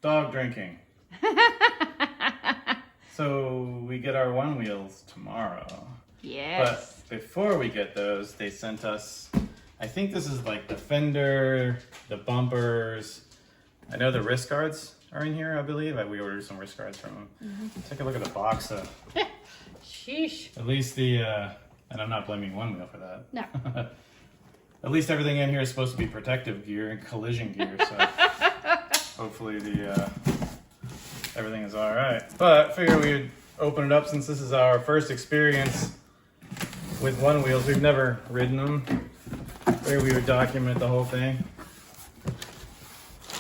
dog drinking. So we get our OneWheels tomorrow. Yes. But before we get those, they sent us, I think this is like the fender, the bumpers. I know the wrist guards are in here, I believe. We ordered some wrist guards from them. Take a look at the box. Sheesh. At least and I'm not blaming OneWheel for that. No. At least everything in here is supposed to be protective gear and collision gear, so hopefully everything is all right. But I figured we would open it up since this is our first experience with OneWheels. We've never ridden them. Figured we would document the whole thing.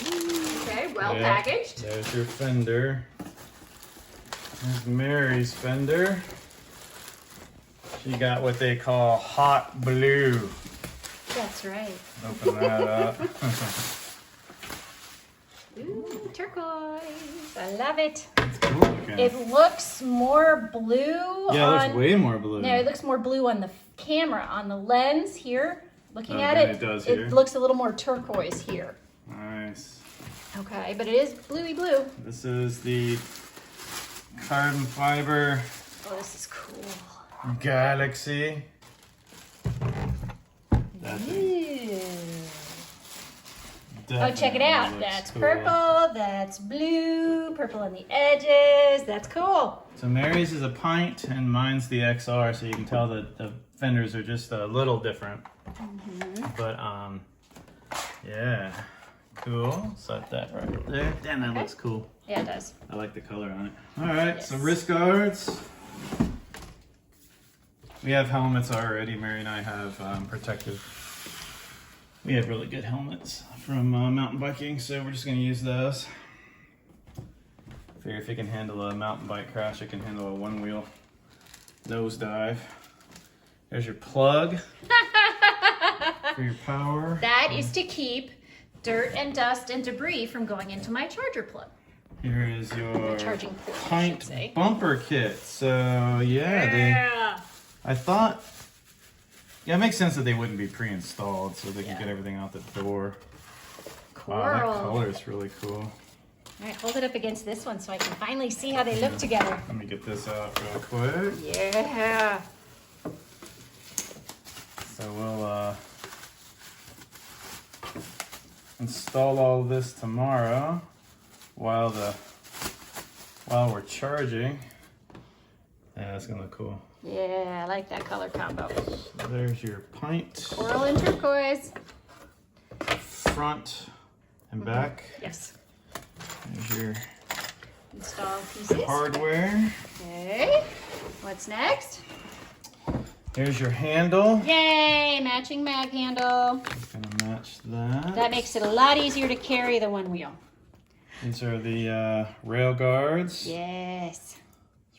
Okay, well packaged. There's your fender. There's Mary's fender. She got what they call hot blue. That's right. Open that up. Ooh, turquoise. I love it. It's cool looking. It looks more blue. Yeah, it looks way more blue. No, it looks more blue on the camera. On the lens here, looking at than it, it does here. it looks a little more turquoise here. Nice. Okay, but it is bluey blue. This is the carbon fiber Oh, this is cool. Galaxy. That thing Ooh. Oh, check it definitely out. looks That's cool. purple, that's blue, purple on the edges. That's cool. So Mary's is a PINT and mine's the XR, so you can tell that the fenders are just a little different. But yeah, cool. Set that right there. Damn, that looks cool. Yeah, it does. I like the color on it. All right, Yes. so wrist guards. We have helmets already. Mary and I have protective. We have really good helmets from mountain biking, so we're just gonna use those. Figure if it can handle a mountain bike crash, it can handle a one-wheel nosedive. There's your plug for your power. That is to keep dirt and dust and debris from going into my charger plug. Here is your Charging port, I should PINT say. bumper kit. So yeah, I thought, yeah, it makes sense that they wouldn't be pre-installed, so they can Yeah. get everything out the door. Coral. Wow, that color is really cool. All right, hold it up against this one so I can finally see how they look together. Let me get this out real quick. Yeah. So we'll install all of this tomorrow while we're charging. Yeah, that's gonna look cool. Yeah, I like that color combo. So there's your PINT Coral and turquoise. front and back. Yes. There's your Install pieces. hardware. Okay. What's next? There's your handle. Yay, matching mag handle. Just gonna match that. That makes it a lot easier to carry the one wheel. These are the rail guards. Yes.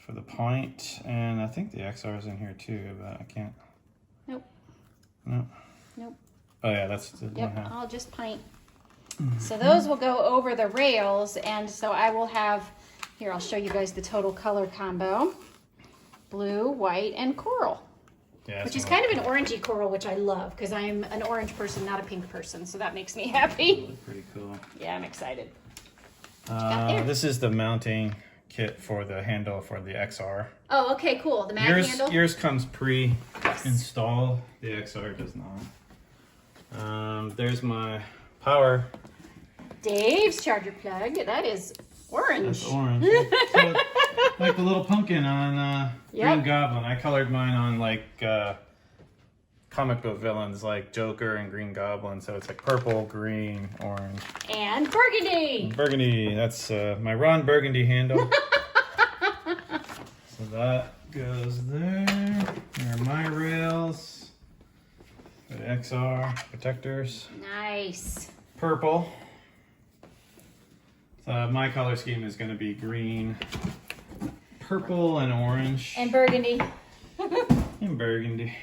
For the PINT, and I think the XR is in here too, but I can't. Nope. No. Nope. Oh yeah, that's the Yep, one half. I'll just pint. So those will go over the rails, and so I will have, here, I'll show you guys the total color combo. Blue, white, and coral. Yeah, Which is kind of an orangey coral, which I love, because I'm an orange person, not a pink person, so that makes me happy. pretty cool. Yeah, I'm excited. got there? This is the mounting kit for the handle for the XR. Oh, okay, cool. The mag handle. Yours comes pre-installed. The XR does not. There's my power. Dave's charger plug. That is orange. That's orange. So, like the little pumpkin on Green Goblin. I colored mine on like comic book villains like Joker and Green Goblin. So it's like purple, green, orange. And burgundy. Burgundy. That's my Ron Burgundy handle. So that goes there. There are my rails. The XR protectors. Nice. Purple. So my color scheme is going to be green, purple, and orange. And burgundy. And burgundy.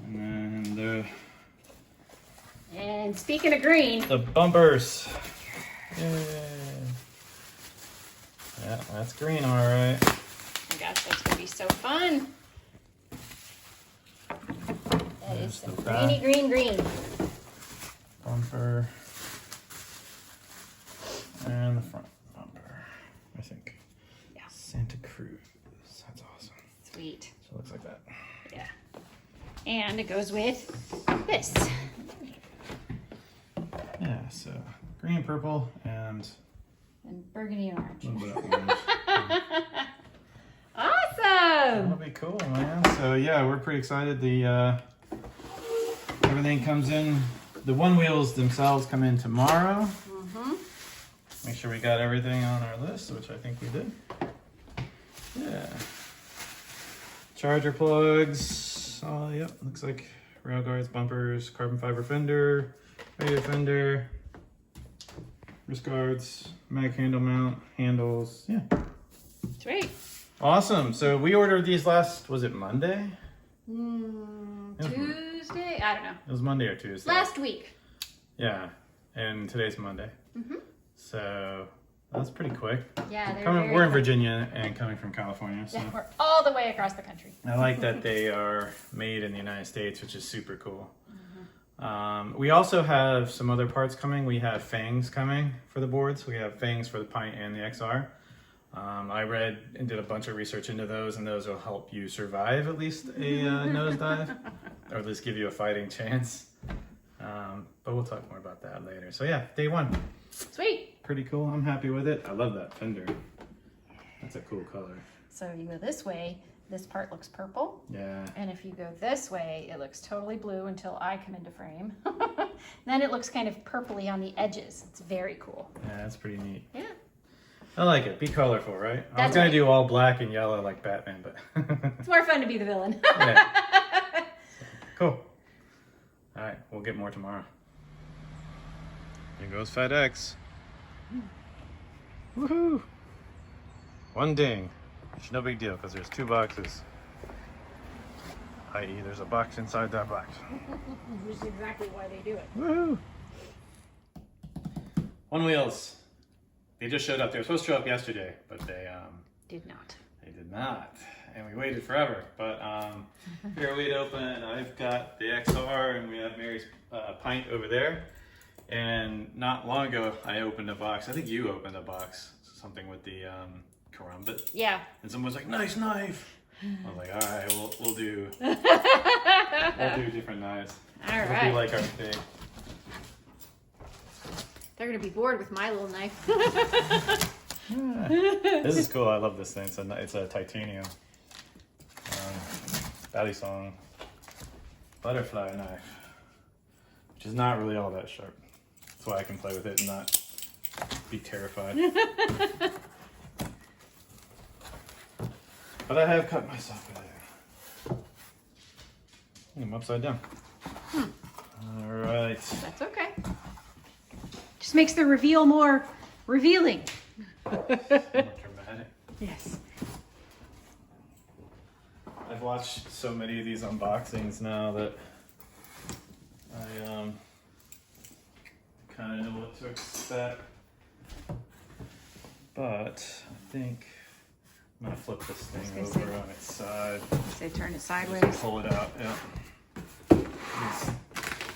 And then And speaking of green. the bumpers. Yay. Yeah, that's green, all right. Oh my gosh, that's going to be so fun. That is some the back. greeny green. Bumper. And it goes with this. Yeah, so green, purple, and burgundy and orange. a little bit of orange. Awesome! That'll be cool, man. So yeah, we're pretty excited. The everything comes in. The OneWheels themselves come in tomorrow. Make sure we got everything on our list, which I think we did. Yeah. Charger plugs. Oh, yep. Looks like rail guards, bumpers, carbon fiber fender, radio fender, wrist guards, mag handle mount, handles. Yeah. Sweet. Awesome. So we ordered these was it Monday? Tuesday? I don't know. It was Monday or Tuesday. Last week. Yeah. And today's Monday. So that's pretty quick. Yeah, We're in Virginia and coming from California. So we're all the way across the country. I like that they are made in the United States, which is super cool. We also have some other parts coming. We have fangs coming for the boards. We have fangs for the PINT and the XR. I read and did a bunch of research into those, and those will help you survive at least a nosedive, or at least give you a fighting chance. But we'll talk more about that later. So yeah, day one. Sweet. Pretty cool. I'm happy with it. I love that fender. That's a cool color. So you go this way, this part looks purple. Yeah. And if you go this way, it looks totally blue until I come into frame. Then it looks kind of purpley on the edges. It's very cool. Yeah, that's pretty neat. Yeah. I like it. Be colorful, right? I was That's gonna right. do all black and yellow like Batman, but It's more fun to be the villain. yeah. Cool. All right, we'll get more tomorrow. Here goes FedEx. Woohoo! One ding. It's no big deal because there's 2 boxes. I.e., there's a box inside that box. Which is exactly why they do it. Woohoo! OneWheels. They just showed up. They were supposed to show up yesterday, but they Did not. They did not, and we waited forever. But here we open. I've got the XR, and we have Mary's PINT over there. And not long ago, I opened a box. I think you opened a box, something with the karambit. Yeah. And someone was like, "Nice knife." I was like, "All right, we'll do different knives. All It'll right. be like our thing." They're gonna be bored with my little knife. This is cool. I love this thing. It's a titanium Balisong butterfly knife, which is not really all that sharp. That's why I can play with it and not be terrified. But I have cut myself with it. I'm upside down. All right. That's okay. Just makes the reveal more revealing. Somewhat dramatic. Yes. I've watched so many of these unboxings now that I kind of know what to expect. But I think I'm gonna flip this thing over on its side. Say turn it sideways. Just pull it out. Yeah.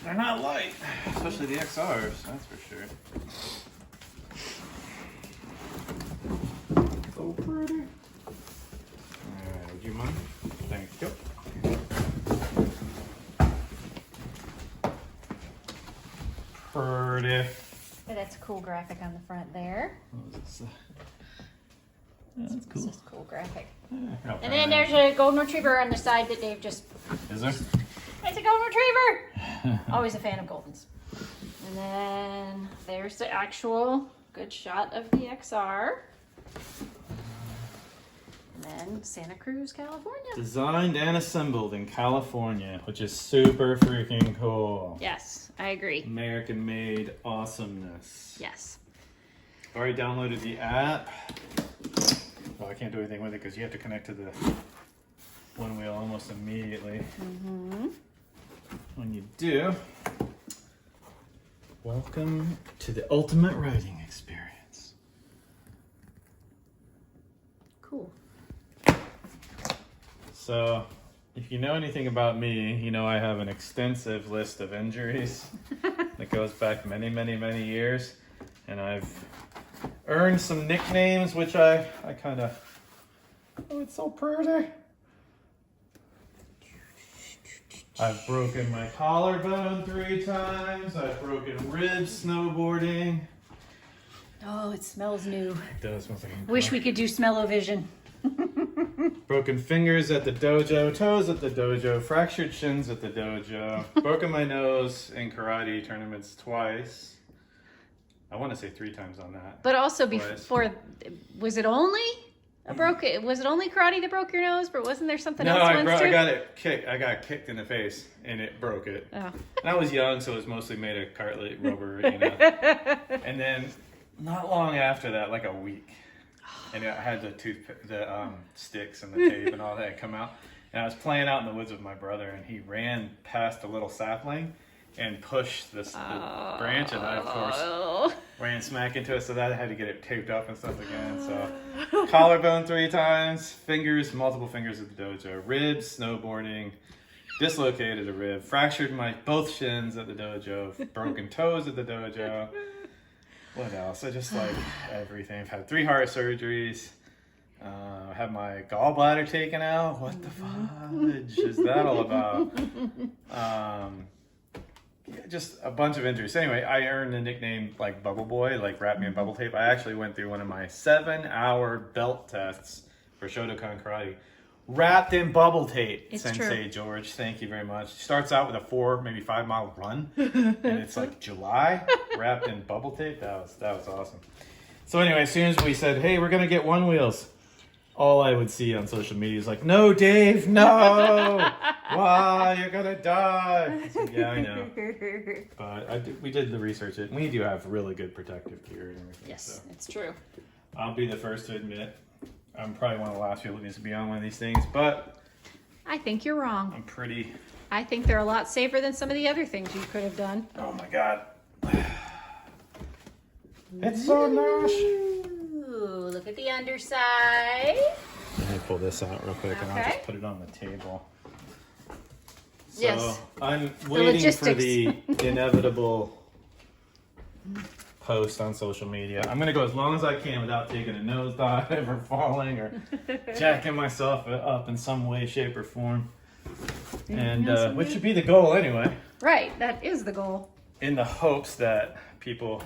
They're not light, especially the XRs. That's for sure. So pretty. Alright, would you mind? Thank you. Pretty. Oh, that's a cool graphic on the front there. What was this? That's It's cool. just a cool graphic. Yeah, And then there's a golden retriever on the side that Dave just... Is there? It's a golden retriever! Always a fan of goldens. And then there's the actual good shot of the XR. And then Santa Cruz, California. Designed and assembled in California, which is super freaking cool. Yes, I agree. American made awesomeness. Yes. Already downloaded the app. Well, I can't do anything with it because you have to connect to the OneWheel almost immediately. When you do, welcome to the ultimate writing experience. Cool. So, if you know anything about me, you know I have an extensive list of injuries that goes back many, many, many years. And I've earned some nicknames, which I kind of... Oh, it's so pretty. I've broken my collarbone 3 times. I've broken ribs snowboarding. Oh, it smells new. It does smell like Wish we could do smell-o-vision. Broken fingers at the dojo, toes at the dojo, fractured shins at the dojo, broken my nose in karate tournaments twice. I want to say 3 times on that. But also Twice. before, was it only karate that broke your nose? But wasn't there something No, else I once too? got kicked in the face and it broke it. Oh. And I was young, so it was mostly made of cartilage, rubber, you know. And then not long after that, like a week, and I had the sticks and the tape and all that come out. And I was playing out in the woods with my brother, and he ran past a little sapling and pushed the branch, and I, of course, ran smack into it, so that I had to get it taped up and stuff again. So collarbone 3 times, multiple fingers at the dojo, ribs, snowboarding, dislocated a rib, fractured both shins at the dojo, broken toes at the dojo. What else? I just like everything. I've had 3 heart surgeries. I had my gallbladder taken out. What the fudge is that all about? Just a bunch of injuries. Anyway, I earned the nickname like Bubble Boy, like wrap me in bubble tape. I actually went through one of my 7-hour belt tests for Shotokan Karate. Wrapped in bubble tape, It's Sensei true. George. Thank you very much. Starts out with a 4, maybe 5 mile run, and it's like July, wrapped in bubble tape. That was awesome. So anyway, as soon as we said, "Hey, we're gonna get OneWheels," all I would see on social media is like, "No, Dave, no! Why? You're gonna die!" I said, yeah, I know. But we did the research. We do have really good protective gear and everything. Yes, So it's true. I'll be the first to admit, I'm probably one of the last people that needs to be on one of these things, but I think you're wrong. I'm pretty. I think they're a lot safer than some of the other things you could have done. Oh my god. It's so nice. Ooh, look at the underside. Let me pull this out real quick and I'll Okay. just put it on the table. So Yes. I'm waiting for logistics. the inevitable post on social media. I'm gonna go as long as I can without taking a nosedive or falling or jacking myself up in some way, shape, or form. And which should be the goal anyway. Right, that is the goal. In the hopes that people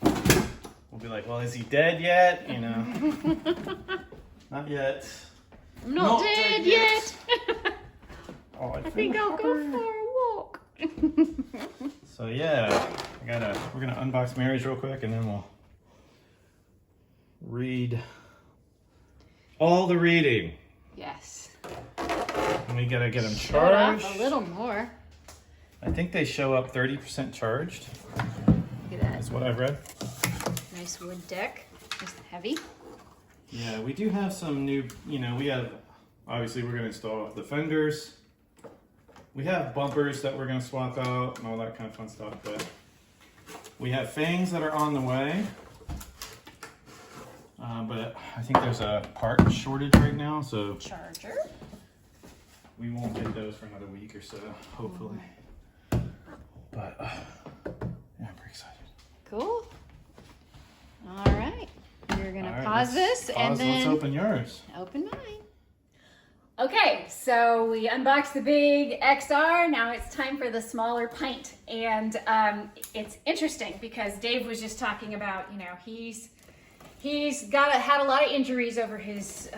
will be like, "Well, is he dead yet?" You know, not yet. I'm not dead yet. Oh, I think I'll go for a walk. So yeah, we're gonna unbox Mary's real quick, and then we'll read all the reading. Yes. And we gotta get them Show it off charged. a little more. I think they show up 30% charged. Look at that. That's what I've read. Nice wood deck. Nice and heavy. Yeah, we do have some new. We have. Obviously, we're gonna install the fenders. We have bumpers that we're gonna swap out and all that kind of fun stuff, but we have fangs that are on the way. But I think there's a part shortage right now, so Charger. we won't get those for another week or so, hopefully. But yeah, I'm pretty excited. Cool. All right. We're going All to right, pause let's this and then let's open yours. open mine. Okay, so we unboxed the big XR. Now it's time for the smaller pint. And it's interesting because Dave was just talking about, he's had a lot of injuries over his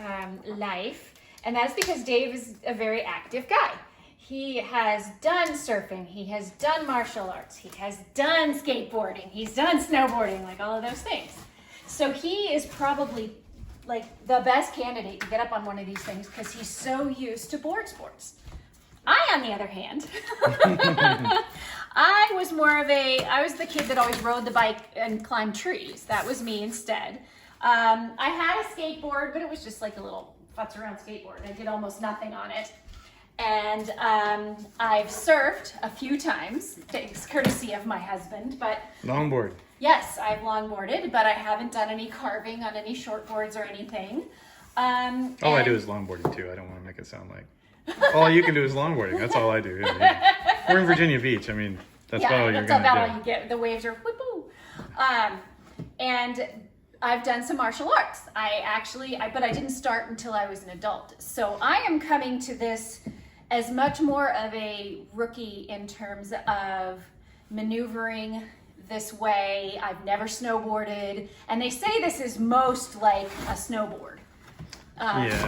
life. And that's because Dave is a very active guy. He has done surfing, he has done martial arts, he has done skateboarding, he's done snowboarding, like all of those things. So he is probably like the best candidate to get up on one of these things because he's so used to board sports. I, on the other hand, I was the kid that always rode the bike and climbed trees. That was me instead. I had a skateboard, but it was just like a little futz around skateboard. I did almost nothing on it. And I've surfed a few times, thanks courtesy of my husband, but Longboard. yes, I've longboarded, but I haven't done any carving on any shortboards or anything. All I do is longboarding too. I don't want to make it sound like all you can do is longboarding. That's all I do. We're in Virginia Beach. I mean, that's about all you're that's about all gonna you get. The waves are whoop-oo. And I've done some martial arts. But I didn't start until I was an adult. So I am coming to this as much more of a rookie in terms of maneuvering this way. I've never snowboarded, and they say this is most like a snowboard.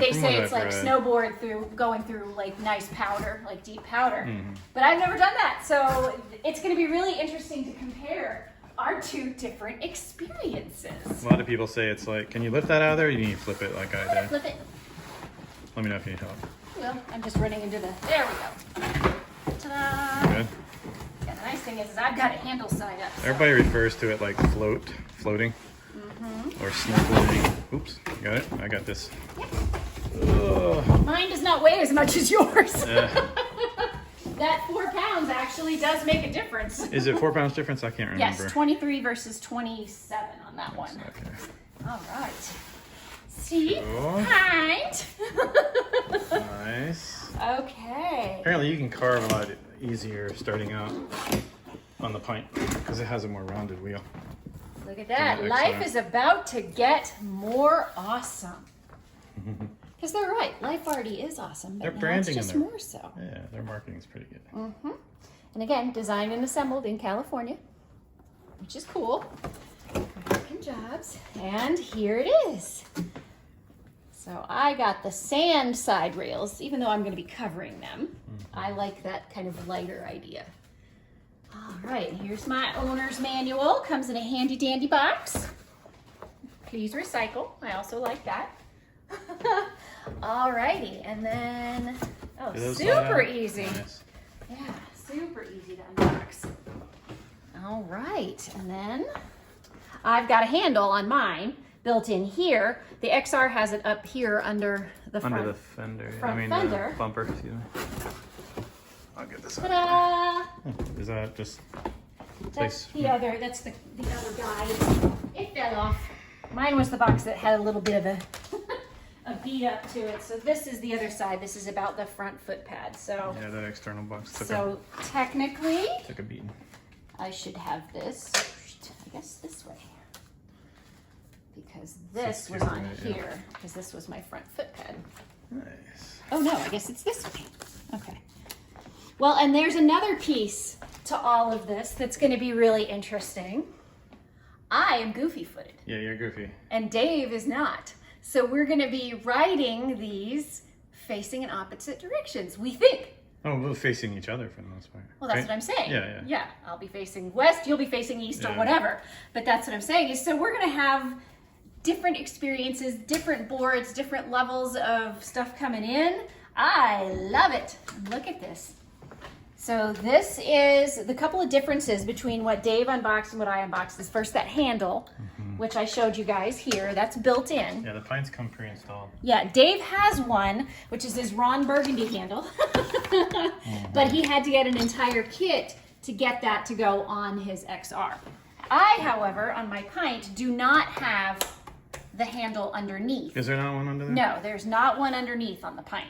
They say it's like snowboard going through like nice powder, like deep powder. But I've never done that, so it's going to be really interesting to compare our two different experiences. A lot of people say it's like, can you lift that out of there? Or you need to flip it like I did. Flip it. Let me know if you need help. Well, I'm just running into the. There we go. Ta-da! Good. Yeah, the nice thing is I've got a handle side up. So. Everybody refers to it like floating, or snorkeling. Oops, got it. I got this. Mine does not weigh as much as yours. That 4 pounds actually does make a difference. Is it 4 pounds difference? I can't remember. Yes, 23 versus 27 on that one. Okay. All right. See? Cool. Right. Nice. Okay. Apparently you can carve a lot easier starting out on the PINT because it has a more rounded wheel. Look at that. Life is about to get more awesome. Because they're right. Life already is awesome, but Their now branding it's just more so. Yeah, their marketing is pretty good. And again, designed and assembled in California, which is cool. American jobs. And here it is. So I got the sand side rails, even though I'm going to be covering them. I like that kind of lighter idea. All right, here's my owner's manual. Comes in a handy dandy box. Please recycle. I also like that. All righty, and then, super easy. Nice. Yeah, super easy to unbox. All right, and then I've got a handle on mine built in here. The XR has it up here under the front. Under the fender. Fender. The bumper, excuse me. I'll get this out. Ta-da! Is that just... That's the other guide. It fell off. Mine was the box that had a little bit of a beat up to it. So this is the other side. This is about the front foot pad. So yeah, that external box technically took a beating. I should have this, I guess this way. Because this was on here, because this was my front foot pad. Nice. Oh no, I guess it's this way. Okay. Well, and there's another piece to all of this that's going to be really interesting. I am goofy-footed. Yeah, you're goofy. And Dave is not. So we're going to be riding these facing in opposite directions, we think. Oh, we're facing each other for the most part. Well, that's what I'm saying. Yeah. I'll be facing west, you'll be facing east, or whatever. But that's what I'm saying. Is so we're going to have different experiences, different boards, different levels of stuff coming in. I love it. Look at this. So this is the couple of differences between what Dave unboxed and what I unboxed. Is first that handle, which I showed you guys here. That's built in. Yeah, the PINTs come pre-installed. Yeah, Dave has one, which is his Ron Burgundy handle. But he had to get an entire kit to get that to go on his XR. I, however, on my PINT, do not have the handle underneath. Is there not one under there? No, there's not one underneath on the PINT.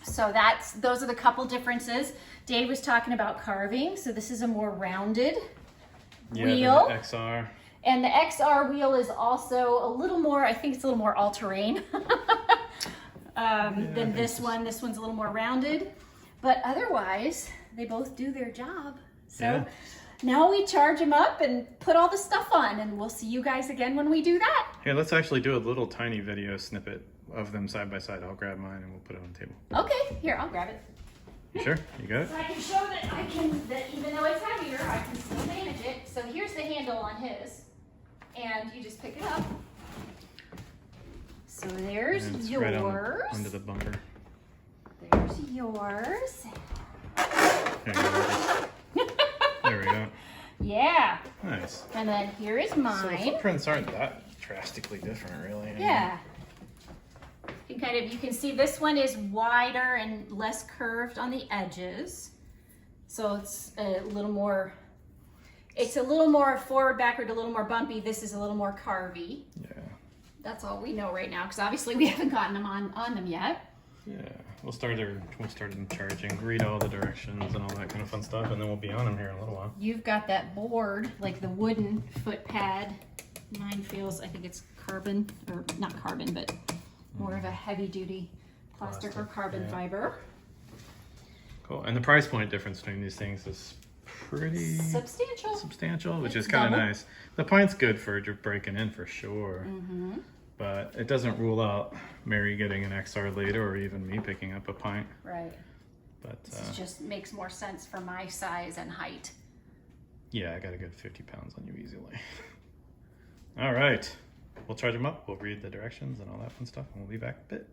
So those are the couple differences. Dave was talking about carving, so this is a more rounded wheel. The XR. And the XR wheel is also a little more, I think it's a little more all-terrain than this one. This one's a little more rounded. But otherwise, they both do their job. So now we charge them up and put all the stuff on, and we'll see you guys again when we do that. Here, let's actually do a little tiny video snippet of them side by side. I'll grab mine and we'll put it on the table. Okay, here, I'll grab it. You sure? You got it? So I can show that even though it's heavier, I can still manage it. So here's the handle on his, and you just pick it up. So there's yours. Right under the bumper. There's yours. There we go. Yeah. Nice. And then here is So the mine. footprints aren't that drastically different, really. Yeah. You can see this one is wider and less curved on the edges. So it's a little more forward, backward, a little more bumpy. This is a little more carvy. Yeah. That's all we know right now, because obviously we haven't gotten them on them yet. Yeah. We'll start in charging, read all the directions and all that kind of fun stuff, and then we'll be on them here in a little while. You've got that board, like the wooden foot pad. Mine feels, I think it's carbon, or not carbon, but more of a heavy duty plastic or carbon fiber. Cool. And the price point difference between these things is pretty substantial, which It's is kind of double. nice. The pint's good for breaking in for sure. But it doesn't rule out Mary getting an XR later or even me picking up a pint. Right. But This just makes more sense for my size and height. yeah, I got a good 50 pounds on you easily. All right. We'll charge them up. We'll read the directions and all that fun stuff, and we'll be back in a bit.